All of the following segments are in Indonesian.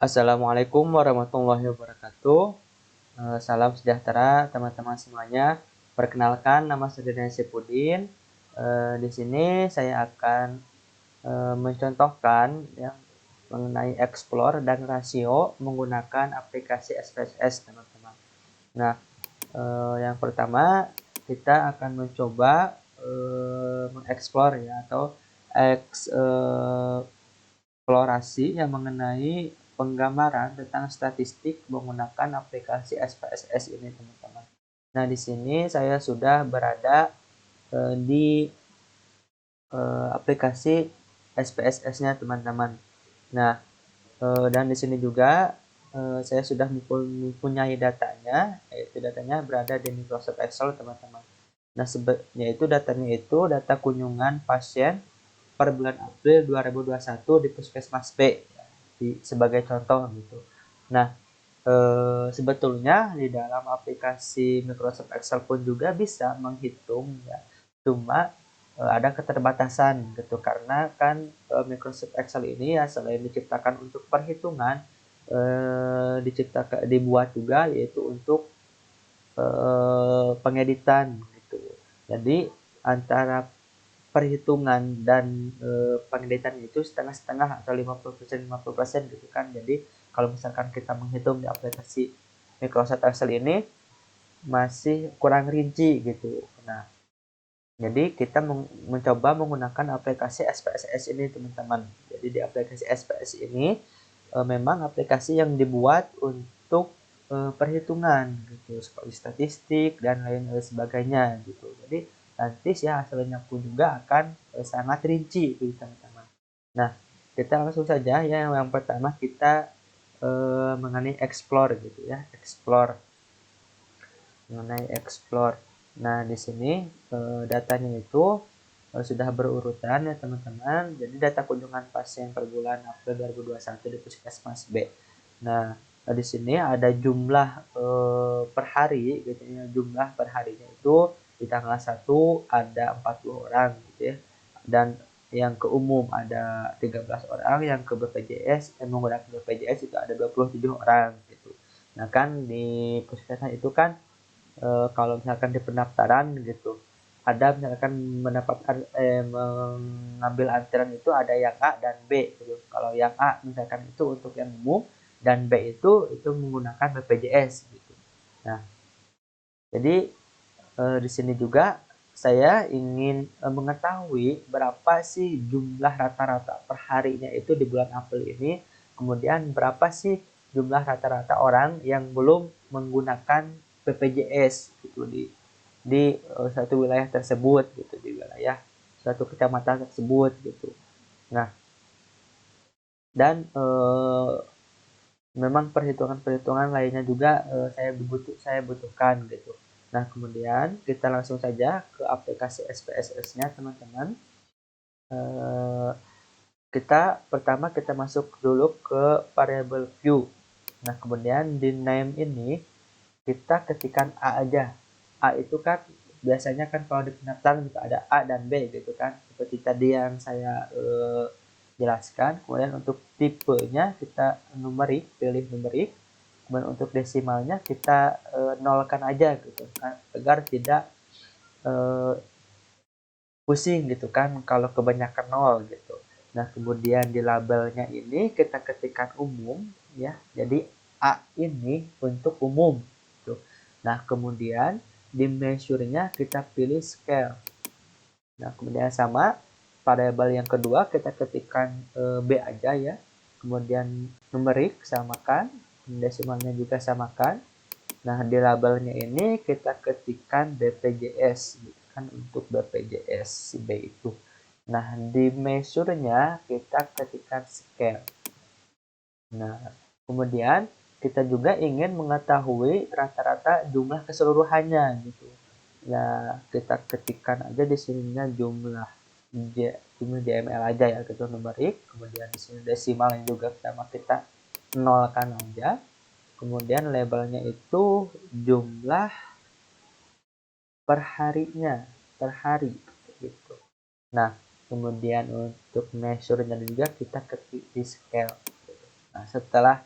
Assalamualaikum warahmatullahi wabarakatuh. Salam sejahtera teman-teman semuanya. Perkenalkan, nama saya Deden Sipudin. Di sini saya akan mencontohkan ya, mengenai explore dan rasio menggunakan aplikasi SPSS, teman-teman. Nah, yang pertama kita akan mencoba mengeksplor ya atau eksplorasi yang mengenai penggambaran tentang statistik menggunakan aplikasi SPSS ini, teman-teman. Nah, di sini saya sudah berada di aplikasi SPSS-nya, teman-teman. Nah, dan di sini juga saya sudah mempunyai datanya, yaitu datanya berada di Microsoft Excel, teman-teman. Nah, yaitu datanya itu data kunjungan pasien per bulan April 2021 di Puskesmas B, sebagai contoh gitu. Nah, sebetulnya di dalam aplikasi Microsoft Excel pun juga bisa menghitung ya. Cuma ada keterbatasan gitu karena kan Microsoft Excel ini ya selain diciptakan untuk perhitungan, dibuat juga yaitu untuk pengeditan gitu. Jadi antara perhitungan dan pengeditan itu setengah-setengah atau 50% gitu kan. Jadi kalau misalkan kita menghitung di aplikasi Microsoft Excel ini masih kurang rinci gitu. Nah, jadi kita mencoba menggunakan aplikasi SPSS ini, teman-teman. Jadi di aplikasi SPS ini memang aplikasi yang dibuat untuk perhitungan gitu, seperti statistik dan lain sebagainya gitu. Jadi nanti sih hasilnya pun juga akan sangat rinci gitu, teman-teman. Nah, kita langsung saja ya. Yang pertama kita mengenai explore gitu ya, explore. Nah, di sini datanya itu sudah berurutan ya, teman-teman. Jadi data kunjungan pasien per bulan April 2021 di Puskesmas B. Nah, di sini ada jumlah per hari gitu ya. Jumlah per harinya itu di tanggal 1 ada 40 orang gitu ya. Dan yang ke umum ada 13 orang, yang ke BPJS menggunakan BPJS itu ada 27 orang gitu. Nah, kan di puskesmas itu kan kalau misalkan di pendaftaran gitu ada misalkan mendapatkan mengambil antrian itu ada yang A dan B gitu. Kalau yang A misalkan itu untuk yang umum dan B itu menggunakan BPJS gitu. Nah, jadi di sini juga saya ingin mengetahui berapa sih jumlah rata-rata per harinya itu di bulan April ini, kemudian berapa sih jumlah rata-rata orang yang belum menggunakan BPJS gitu di satu wilayah tersebut gitu, di wilayah suatu kecamatan tersebut gitu. Nah, dan memang perhitungan-perhitungan lainnya juga saya butuhkan gitu. Nah, kemudian kita langsung saja ke aplikasi SPSS-nya, teman-teman. Eh, kita masuk dulu ke variable view. Nah, kemudian di name ini kita ketikkan A aja. A itu kan biasanya kan kalau di pendaftaran juga ada A dan B gitu kan. Seperti tadi yang saya jelaskan. Kemudian untuk tipenya kita pilih numerik. Kemudian untuk desimalnya kita nolkan aja gitu kan, agar tidak eh, pusing gitu kan kalau kebanyakan nol gitu. Nah, kemudian di labelnya ini kita ketikkan umum ya. Jadi A ini untuk umum gitu. Nah, kemudian di measure-nya kita pilih scale. Nah, kemudian sama variabel yang kedua kita ketikkan B aja ya. Kemudian numerik samakan, desimalnya juga samakan. Nah, di labelnya ini kita ketikkan BPJS kan, untuk BPJS si B itu. Nah, di measure-nya kita ketikkan scale. Nah, kemudian kita juga ingin mengetahui rata-rata jumlah keseluruhannya gitu. Ya, kita ketikkan aja di sininya jumlah JML aja ya gitu, numerik. Kemudian di sini desimalnya juga sama kita nolkan aja. Kemudian labelnya itu jumlah per harinya, per hari gitu. Nah, kemudian untuk measure-nya juga kita ketik di scale. Nah, setelah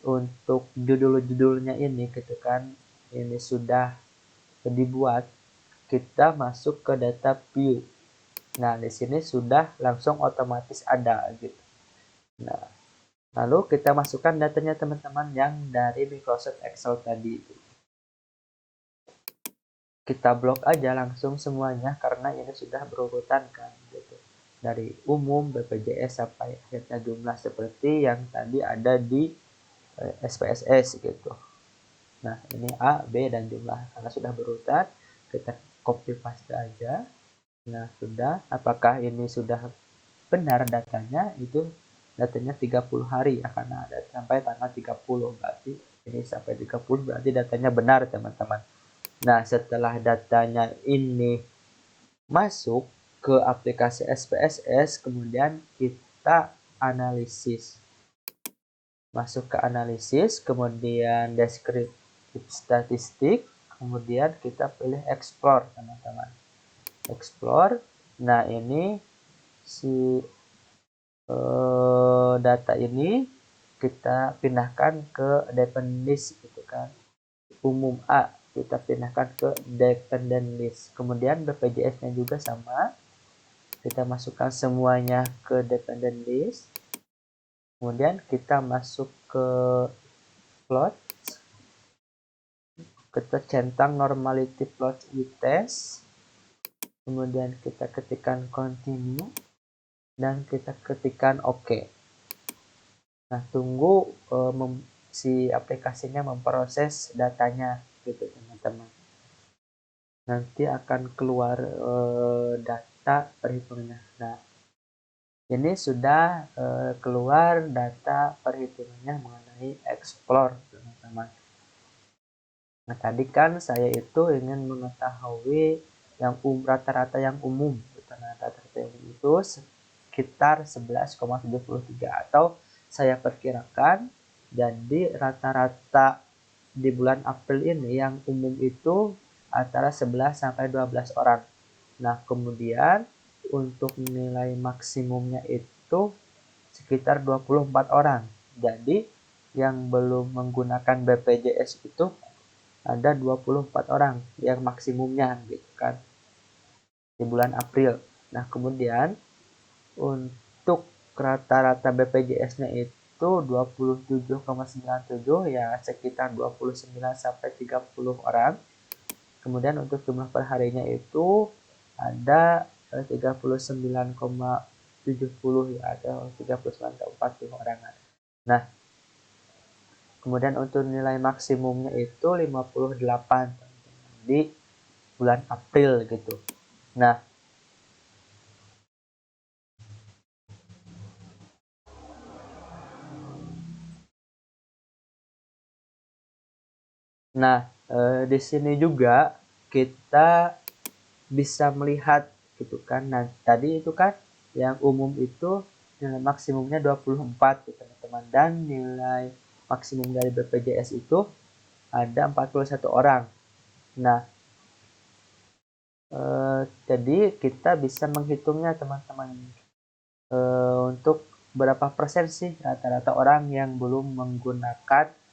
untuk judul-judulnya ini gitu kan, ini sudah dibuat, kita masuk ke data view. Nah, di sini sudah langsung otomatis ada gitu. Nah, lalu kita masukkan datanya teman-teman yang dari Microsoft Excel tadi. Kita blok aja langsung semuanya karena ini sudah berurutan kan gitu. Dari umum, BPJS sampai akhirnya jumlah seperti yang tadi ada di SPSS gitu. Nah, ini A, B, dan jumlah. Karena sudah berurutan, kita copy paste aja. Nah, sudah. Apakah ini sudah benar datanya? Itu datanya 30 hari ya, karena ada sampai tanggal 30. Berarti ini sampai 30 berarti datanya benar, teman-teman. Nah, setelah datanya ini masuk ke aplikasi SPSS, kemudian kita analisis. Masuk ke analisis, kemudian deskriptif statistik, kemudian kita pilih explore, teman-teman. Explore. Nah, ini si data ini kita pindahkan ke dependent list gitu kan. Umum A kita pindahkan ke dependent list. Kemudian BPJS-nya juga sama. Kita masukkan semuanya ke dependent list. Kemudian kita masuk ke plot. Kita centang normality plot with test. Kemudian kita ketikkan continue. Dan kita ketikkan OK. Nah, tunggu si aplikasinya memproses datanya gitu, teman-teman. Nanti akan keluar data perhitungannya. Nah, ini sudah keluar data perhitungannya mengenai explore, teman-teman. Nah, tadi kan saya itu ingin mengetahui yang rata-rata yang umum. Rata-rata yang umum itu sekitar 11,73 atau saya perkirakan jadi rata-rata di bulan April ini yang umum itu antara 11 sampai 12 orang. Nah, kemudian untuk nilai maksimumnya itu sekitar 24 orang. Jadi, yang belum menggunakan BPJS itu ada 24 orang yang maksimumnya gitu kan di bulan April. Nah, kemudian untuk rata-rata BPJS-nya itu 27,97 ya sekitar 29 sampai 30 orang. Kemudian untuk jumlah perharinya itu ada 39,70 ya, ada 39,40 orang. Nah, kemudian untuk nilai maksimumnya itu 58 di bulan April gitu. Nah, di sini juga kita bisa melihat gitu kan. Nah, tadi itu kan yang umum itu nilai maksimumnya 24 gitu, teman-teman. Dan nilai maksimum dari BPJS itu ada 41 orang. Nah, jadi kita bisa menghitungnya, teman-teman. Untuk berapa persen sih rata-rata orang yang belum menggunakan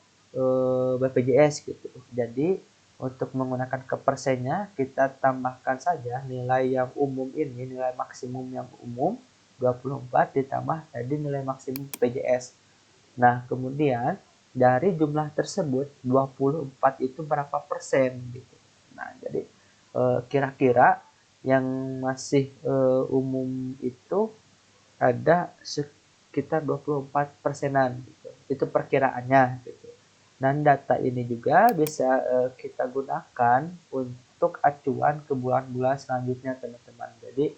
BPJS gitu. Jadi untuk menggunakan ke persennya kita tambahkan saja nilai yang umum ini, nilai maksimum yang umum 24 ditambah tadi nilai maksimum BPJS. Nah, kemudian dari jumlah tersebut 24 itu berapa persen gitu. Nah, jadi kira-kira yang masih umum itu ada sekitar 24 persenan gitu. Itu perkiraannya gitu. Dan data ini juga bisa kita gunakan untuk acuan ke bulan-bulan selanjutnya, teman-teman. Jadi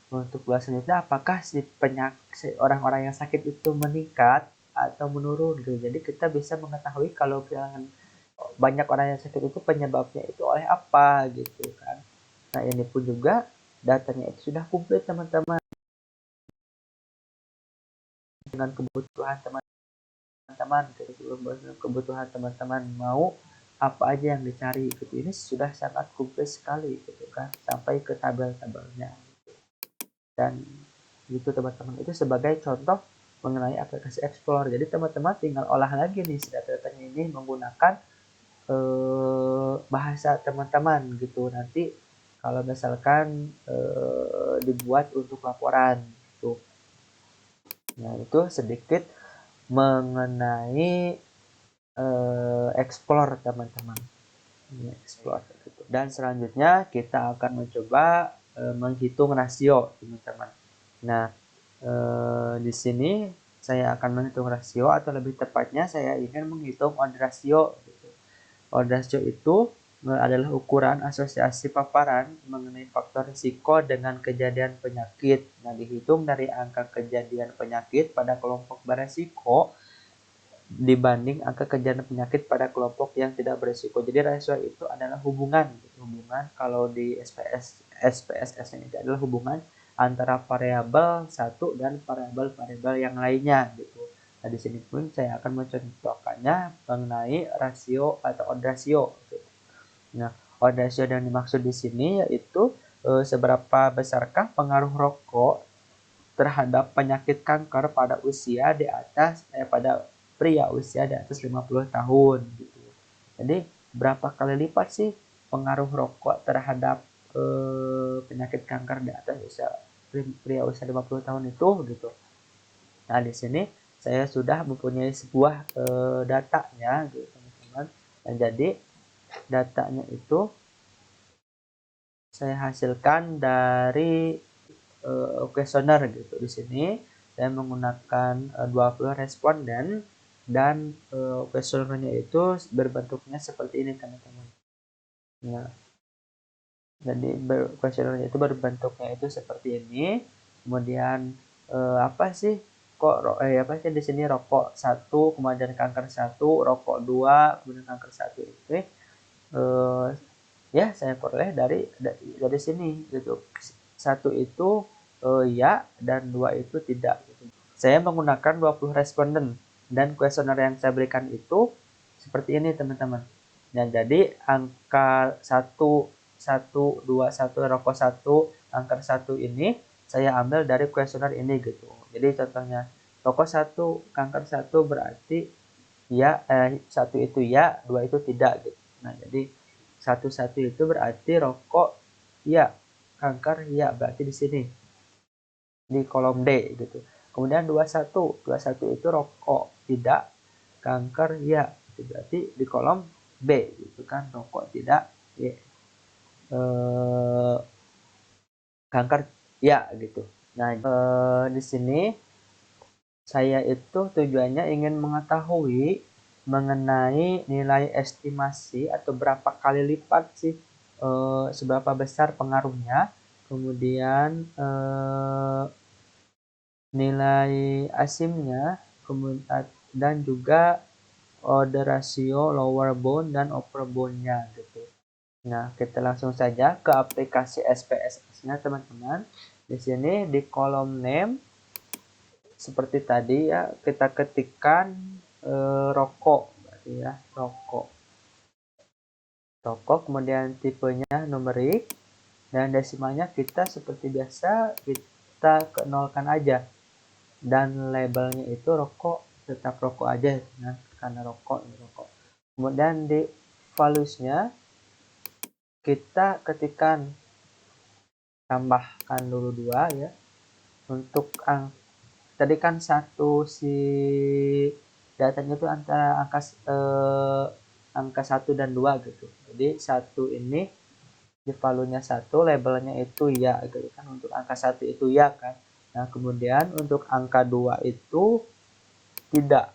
untuk bulan selanjutnya apakah si orang-orang yang sakit itu meningkat atau menurun gitu. Jadi kita bisa mengetahui kalau banyak orang yang sakit itu penyebabnya itu oleh apa gitu kan. Nah, ini pun juga datanya itu sudah komplit, teman-teman, dengan kebutuhan teman-teman mau apa aja yang dicari gitu. Ini sudah sangat komplit sekali gitu kan, sampai ke tabel-tabelnya. Dan gitu, teman-teman, itu sebagai contoh mengenai aplikasi Explore. Jadi teman-teman tinggal olah lagi nih si data-datanya ini menggunakan bahasa teman-teman gitu. Nanti kalau misalkan dibuat untuk laporan gitu. Nah, itu sedikit mengenai Explore teman-teman. Ini Explore gitu. Dan selanjutnya kita akan mencoba menghitung rasio teman-teman. Nah, di sini saya akan menghitung rasio, atau lebih tepatnya saya ingin menghitung odd ratio gitu. Odd ratio itu adalah ukuran asosiasi paparan mengenai faktor risiko dengan kejadian penyakit. Nah, dihitung dari angka kejadian penyakit pada kelompok beresiko dibanding angka kejadian penyakit pada kelompok yang tidak berisiko. Jadi rasio itu adalah hubungan kalau di SPSS ini adalah hubungan antara variabel satu dan variabel-variabel yang lainnya gitu. Nah, di sini pun saya akan mencontohkannya mengenai rasio atau odd ratio. Gitu. Nah, odd ratio yang dimaksud di sini yaitu seberapa besarkah pengaruh rokok terhadap penyakit kanker pada usia di atas pada pria usia di atas 50 tahun gitu. Jadi berapa kali lipat sih pengaruh rokok terhadap penyakit kanker di atas pria usia 50 tahun itu gitu. Nah, di sini saya sudah mempunyai sebuah datanya gitu, teman-teman. Dan jadi datanya itu saya hasilkan dari kuesioner gitu. Di sini saya menggunakan 20 responden dan kuesionernya itu berbentuknya seperti ini teman-teman. Nah, jadi kuesionernya itu berbentuknya itu seperti ini. Kemudian apa sih apa sih di sini rokok 1, kemudian kanker 1, rokok 2, kemudian kanker 1 itu ya saya peroleh dari sini gitu. 1 itu ya dan 2 itu tidak gitu. Saya menggunakan 20 responden dan kuesioner yang saya berikan itu seperti ini teman-teman. Nah, jadi angka 1 1 2 1 rokok 1 angka 1 ini saya ambil dari kuesioner ini gitu. Jadi contohnya rokok 1 kanker 1 berarti ya 1 itu ya, 2 itu tidak gitu. Nah, jadi 1 itu berarti rokok ya, kanker ya, berarti di sini di kolom D gitu. Kemudian 21 itu rokok tidak, kanker ya, itu berarti di kolom B gitu kan, rokok tidak ya, kanker ya gitu. Nah, di sini saya itu tujuannya ingin mengetahui mengenai nilai estimasi atau berapa kali lipat sih seberapa besar pengaruhnya, kemudian nilai asimnya, dan juga order ratio lower bound dan upper bound-nya gitu. Nah, kita langsung saja ke aplikasi SPSS-nya teman-teman. Di sini di kolom name seperti tadi ya, kita ketikkan rokok berarti ya, rokok. Rokok, kemudian tipenya numerik dan desimalnya kita seperti biasa kita nolkan aja. Dan labelnya itu rokok, tetap rokok aja ya, karena rokok. Kemudian di values-nya kita ketikkan, tambahkan dulu 2 ya. Untuk tadi kan si datanya itu antara angka 1 dan 2 gitu. Jadi 1 ini di valuenya 1, labelnya itu ya gitu kan, untuk angka 1 itu ya kan. Nah, kemudian untuk angka 2 itu tidak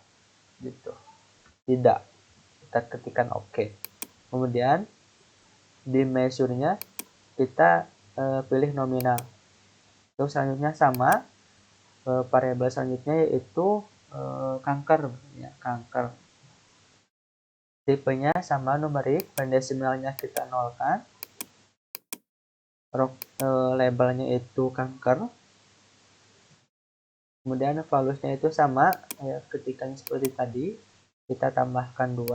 gitu. Tidak. Kita ketikkan oke. Kemudian di measure-nya kita pilih nominal. Terus selanjutnya sama, variabel selanjutnya yaitu kanker ya, kanker. Tipenya sama numerik, dan desimalnya kita nolkan. Labelnya itu kanker. Kemudian values-nya itu sama, ya, ketikan seperti tadi. Kita tambahkan 2.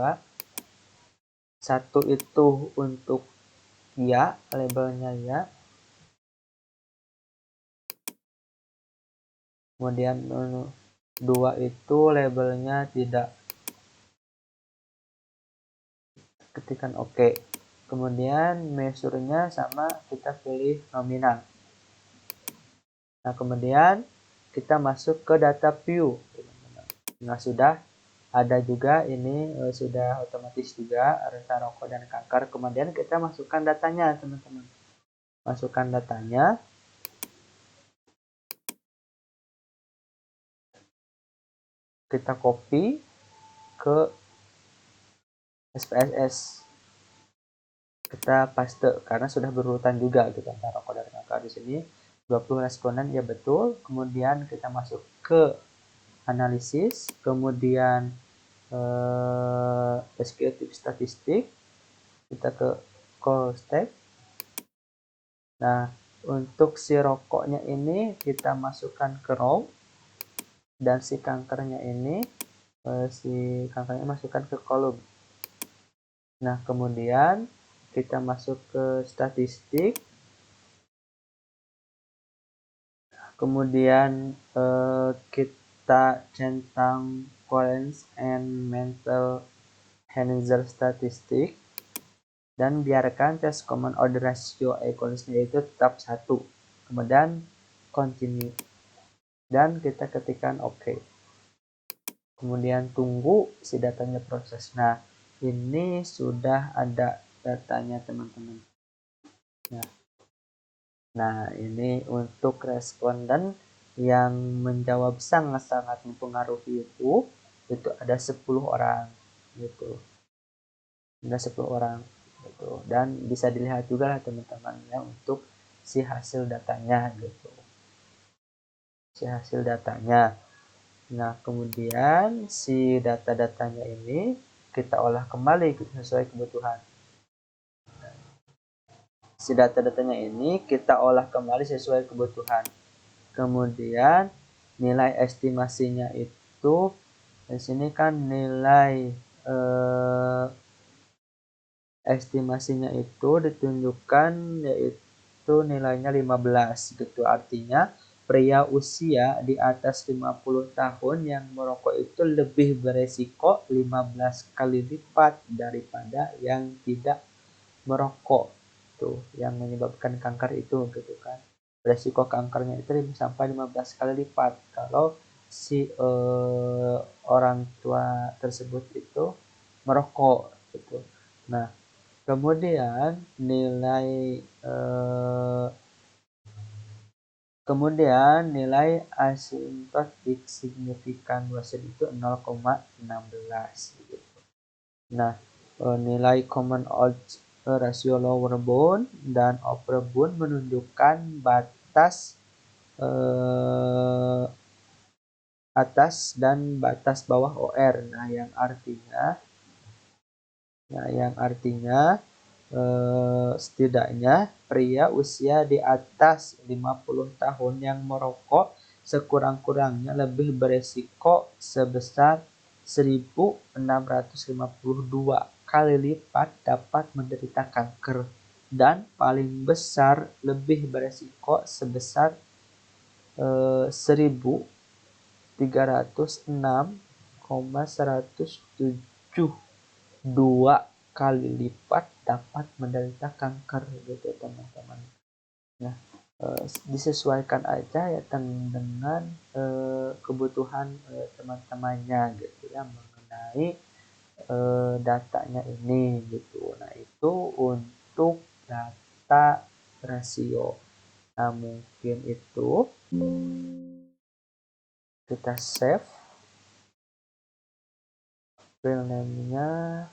1 itu untuk ya, labelnya ya. Kemudian 2 itu labelnya tidak, ketikkan oke. Kemudian measure-nya sama, kita pilih nominal. Nah, kemudian kita masuk ke data view. Nah, sudah ada juga ini, sudah otomatis juga rasa rokok dan kanker. Kemudian kita masukkan datanya, teman-teman. Masukkan datanya. Kita copy ke SPSS. Kita paste karena sudah berurutan juga gitu antara rokok dan kanker. Di sini 20 responden ya betul. Kemudian kita masuk ke analisis, kemudian deskriptif statistik, kita ke call step. Nah, untuk si rokoknya ini kita masukkan ke row, dan si kankernya ini masukkan ke kolom. Nah, kemudian kita masuk ke statistik, kemudian kita centang Collins and mental Hanizer statistik, dan biarkan test common order ratio equality itu tetap 1. Kemudian continue, dan kita ketikkan oke. Kemudian tunggu si datanya proses. Nah, ini sudah ada datanya, teman-teman. Nah, ini untuk responden yang menjawab sangat-sangat mempengaruhi itu ada 10 orang gitu. Ada 10 orang gitu. Dan bisa dilihat juga lah teman-teman ya untuk si hasil datanya gitu. Si hasil datanya. Nah, kemudian si data-datanya ini kita olah kembali sesuai kebutuhan. Si data-datanya ini kita olah kembali sesuai kebutuhan. Kemudian nilai estimasinya itu di sini kan nilai estimasinya itu ditunjukkan yaitu nilainya 15 gitu. Artinya pria usia di atas 50 tahun yang merokok itu lebih beresiko 15 kali lipat daripada yang tidak merokok. Tuh, yang menyebabkan kanker itu gitu kan. Resiko kankernya itu sampai 15 kali lipat kalau si orang tua tersebut itu merokok gitu. Nah, kemudian nilai asymptotic signifikan Watson itu 0,16 gitu. Nah, nilai common odds ratio lower bound dan upper bound menunjukkan batas atas dan batas bawah OR. Nah, yang artinya setidaknya pria usia di atas 50 tahun yang merokok sekurang-kurangnya lebih beresiko sebesar 1652 kali lipat dapat menderita kanker, dan paling besar lebih beresiko sebesar 1306,172 kali lipat dapat menderita kanker gitu, teman-teman. Nah, disesuaikan aja ya dengan kebutuhan teman-temannya gitu ya mengenai datanya ini gitu. Nah, itu untuk data rasio. Nah, mungkin itu kita save file name-nya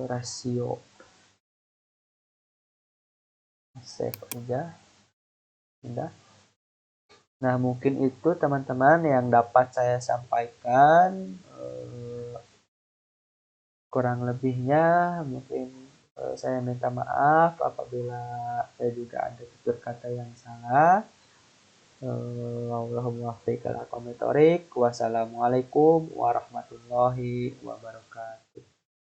rasio, save aja, udah. Nah, mungkin itu teman-teman yang dapat saya sampaikan. Kurang lebihnya mungkin saya minta maaf apabila saya juga ada tutur kata yang salah. Wallahul muwaffiq ila aqwamit thoriq. Wassalamualaikum warahmatullahi wabarakatuh.